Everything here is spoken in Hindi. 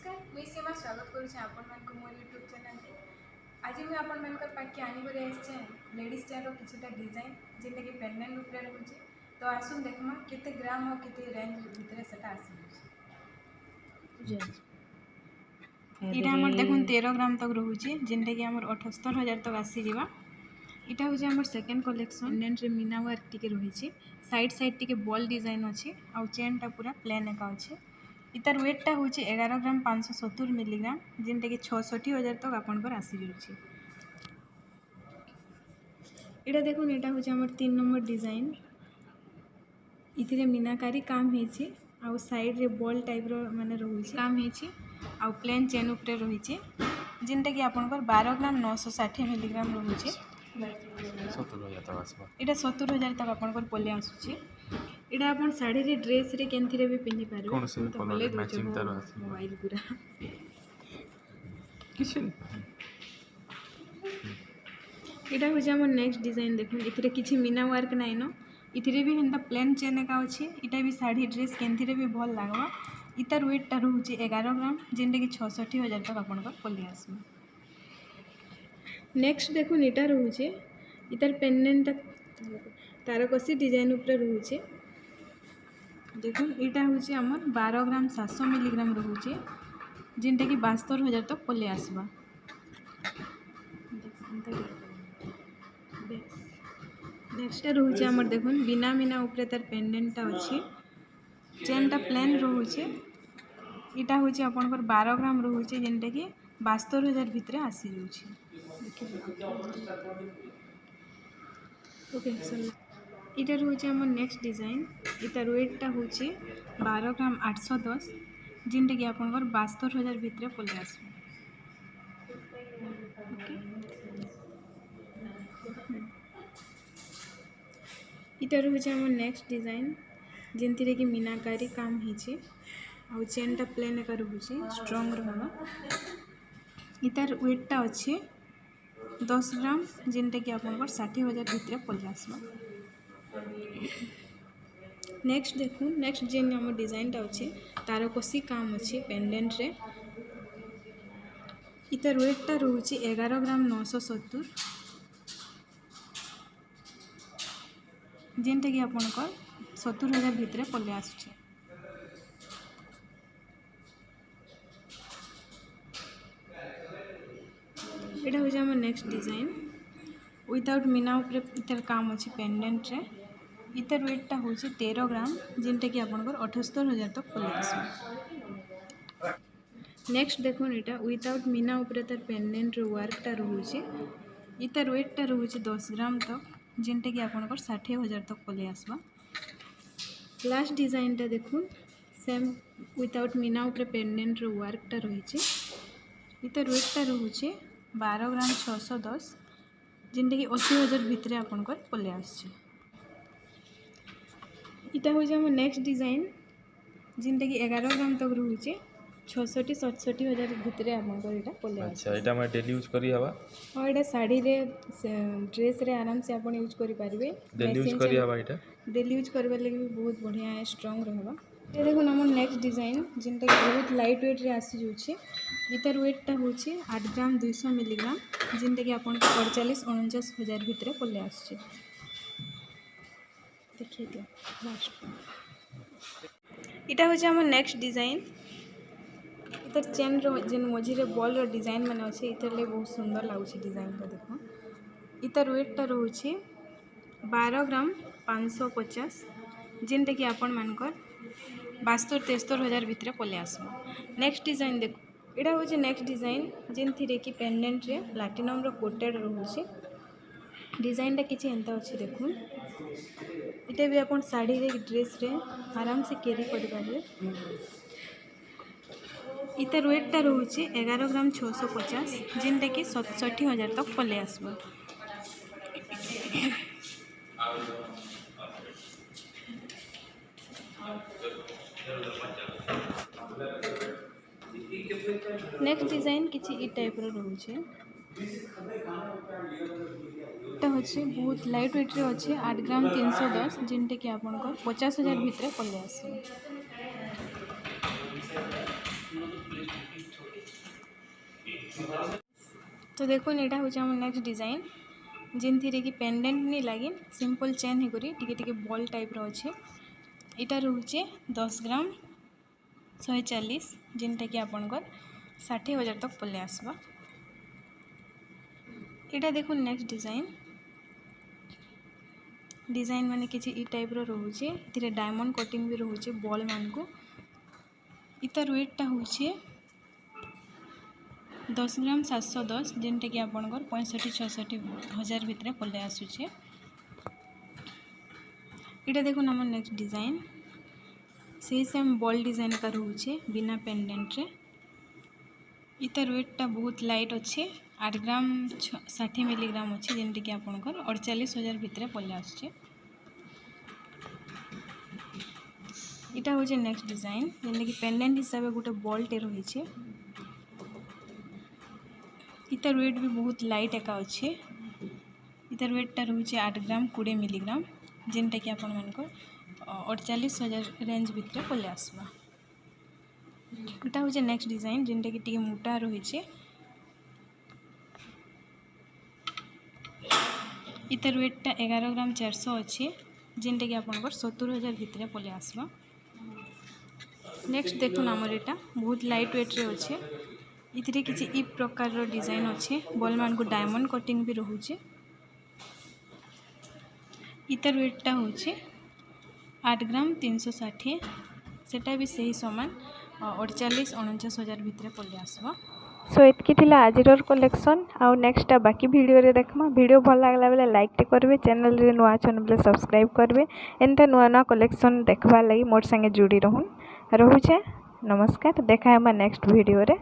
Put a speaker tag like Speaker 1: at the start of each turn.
Speaker 1: नमस्कार मुझे सीमा स्वागत करुच्छे आपण मानक मोर यूट्यूब चैनल के। आज मैं आपण मानकर पाखे आनिक आसचे लेडीज चेयर किछटा डिजाइन जेटा कि पेंडेंट रूप रोचे। तो आसुन देखमा केते ग्राम और केते रेंज भितर सेटा आसी इटा हमर देखुन 13 ग्राम तक रोचे जेंटा कि हमर 78,000 तक आसी जीवा। इटा होजे हमर सेकंड कलेक्शन पेंडेंट रे मीना वर्क टिके रहिछि। साइड साइड टिके बॉल डिजाइन अछि आ चेन टा पूरा प्लेन एका अछि। इतार वेटटा हूँ 11 ग्राम 570 मिलीग्राम जेनटा कि 66,000 तक आपंकर आसी जाऊँगी। इटा देखो यहाँ हूँ आम 3 नंबर डिजाइन इथिरे मीनाकारी काम होती आउ साइड रे बॉल टाइप रो माने रहुछि काम होती आउ प्लेन चेन उपरे रही जेनटा कि आपंकर 12 ग्राम 960 मिलीग्राम रहुछि। इटा 70,000 तक आपंकर पले आसुछि। इटा अपन साड़ी रे ड्रेस रे केनथिरे भी पिन्हि पारबे
Speaker 2: कौन से
Speaker 1: तो भले
Speaker 2: मैचिंग तार आसी
Speaker 1: मोबाइल पूरा
Speaker 2: किछन।
Speaker 1: इटा हो हमर नेक्स्ट डिजाइन देखुन इथिरे किछि मीना वर्क नाइ न इथिरे भी हेंता प्लेन चेन एका अछि। इटा भी साड़ी ड्रेस केनथिरे भी भल लागबा। इतार वेट टा रहउछि 11 ग्राम जेनटा कि 66,000 तक आपनकर पले आसबा। नेक्स्ट देखुन इटा रहउछि इतार पेंडेंट तारकसी डिजाइन ऊपर रहउछि। देखुन इटा हूँ आमर 12 ग्राम 700 मिलीग्राम रोचे जेनटा कि 72,000 तक पले आसबा। नेक्स्ट रोचे आमर देखुन बिना मीना ऊपर तार पेंडेंटा अच्छी चेनटा प्लेन रोचे। इटा हूँ आपनकर 12 ग्राम रोचे जेनटा कि 72,000 भितर आसी जाऊँगी। ओके इटा रोचे आमर नेक्स्ट डिजाइन इतार वेटटा हूँ 12 ग्राम 810 जेनटा कि आपनकर 72,000 भितर पले आस। इटा रोचे आमर नेक्स्ट डिजाइन जेनथिरे कि मीनाकारी काम होइछे आउ चेनटा प्लेन एका रोचे स्ट्रॉन्ग रहबा। इतार वेटटा अच्छे 10 ग्राम जेनटा कि आपनकर 60,000 भितर पले आसबा। नेक्स्ट देखो नेक्स्ट जेन आम डिजाइनटा अच्छे तारकसी काम अच्छे पेंडेंट रे। इतार वेटटा रोचे 11 ग्राम 970 जेनटा कि आपनकर 70,000 भितर पले आसुचे। एटा हो जाम नेक्स्ट डिजाइन विदाउट मीना ऊपर इतार काम अच्छे पेंडेंट रे। इतार वेटटा हूँ 13 ग्राम जेनटा कि आपनकर 78,000 तक पले आसबा। नेक्स्ट देखो इटा विदाउट मीना ऊपर तार पेंडेंट रो वर्कटा रोचे। इतार वेटटा रोचे 10 ग्राम तक जेनटा कि आपनकर 60,000 तक पले आसबा। लास्ट डिजाइनटा देखुन सेम विदाउट मीना ऊपर पेंडेंट रो वर्कटा रही। इतार वेटटा रोचे 12 ग्राम 610 जेनटा कि 80,000 भितर आपनकर पले आसছে। इटा हो जाम नेक्स्ट डिजाइन जेनटा कि 11 ग्राम तक रोचे 66-67,000 भितर आपनकर इटा पले आसছে।
Speaker 2: अच्छा इटा मैं डेली यूज करी हवा
Speaker 1: और इटा साड़ी रे ड्रेस रे आराम से आपण यूज करि पारिबे।
Speaker 2: डेली यूज करी हवा इटा
Speaker 1: डेली यूज करबा लागि भी बहुत बढ़िया है स्ट्रांग रहबा। ये देखो हमर नेक्स्ट डिजाइन जेनटा कि बहुत लाइट वेट रे आसी जाउछे। इतार वेटटा होचे 8 ग्राम 200 मिलीग्राम जेनटा कि आपन 48-49,000 भितर पले आसছে। देखिए दियो लास्ट इटा होचे हमर नेक्स्ट डिजाइन इतर चेन रो जेन मझी रे बॉल रो डिजाइन माने अछि इतर ले बहुत सुंदर लागुछि डिजाइनटा देखो। इतर वेटटा रहउछि 12 ग्राम 550 जेनटा कि आपन मानकर 72-73,000 भितर पले आसबा। नेक्स्ट डिजाइन देखो इटा होछि नेक्स्ट डिजाइन जेन थिरे कि पेंडेंट रे प्लैटिनम रो कोटेड रहउछि। डिजाइनटा किछि एंता अछि देखुन इटा भी आपन साड़ी रे ड्रेस रे आराम से कैरी करि पारे। इतर वेटटा रहउछि 11 ग्राम 650 जेनटा कि 67,000 तक पले आसबा। नेक्स्ट डिजाइन किछि ई टाइप रो रहउछि। एटा होछि बहुत लाइट वेट रे अछि 8 ग्राम 310 जेनटा कि आपनकर 50,000 भितर पले आसी। तो देखो एटा हो हम नेक्स्ट डिजाइन जिनथी कि पेंडेंट नहीं लगे सिंपल चेन ही करी टिके बॉल टाइप रो अच्छे इटा रोचे 10 ग्राम 140 जिनटा कि आपनकर 60,000 तक पले आसबा। इटा देखो नेक्स्ट डिजाइन माने किसी ई टाइप रो रोचे इथिरे डायमंड कटिंग भी रोचे बॉल मान को इतार वेट टा होचे 10 ग्राम 710 जिनटा कि आपनकर 65-66,000 भितर पले आसुचे। इटा देखो हम नेक्स्ट डिजाइन से सेम बॉल डिजाइन का रोचे बिना पेंडेंट रे इतार वेट टा बहुत लाइट अच्छे 8 ग्राम 60 मिलीग्राम अच्छे जिनटा कि आपनकर 48,000 भितर पले आसुचे। इटा होचे नेक्स्ट डिजाइन जेनटा कि पेंडेंट हिसाब से गोटे बॉल टे रही इतार वेट भी बहुत लाइट एका अच्छे इतार वेट टा रोचे 8 ग्राम 20 मिलीग्राम जिनटा कि आपण मानकर 48,000 रेंज भितर पले आसबा। इटा होचे नेक्स्ट डिजाइन जिनटा कि टिके मोटा रही इतार वेट टा 11 ग्राम 400 अच्छे जिनटा कि आपनकर 70,000 भितर पले आसबा। नेक्स्ट देखो आमर एटा बहुत लाइट वेट रे अच्छे इथिरे किसी ई प्रकार रो डिजाइन अच्छे बॉल मान को डायमंड कटिंग भी रोचे इतार वेट टा होचे 8 ग्राम 360 सेटा भी सही समान 48-49,000 भितर पले आसबा।
Speaker 3: सो एतकी थिला आजिर कलेक्शन आउ नेक्स्ट बाकी वीडियो रे देखमा वीडियो भल लागला बेले लाइक टे करबे चैनल रे नुआ छन बेले सब्सक्राइब करबे एंता नुआ नुआ कलेक्शन देखबा लागि मोर संगे जुड़ी रहून रहुचे नमस्कार देखा है नेक्स्ट वीडियो रे।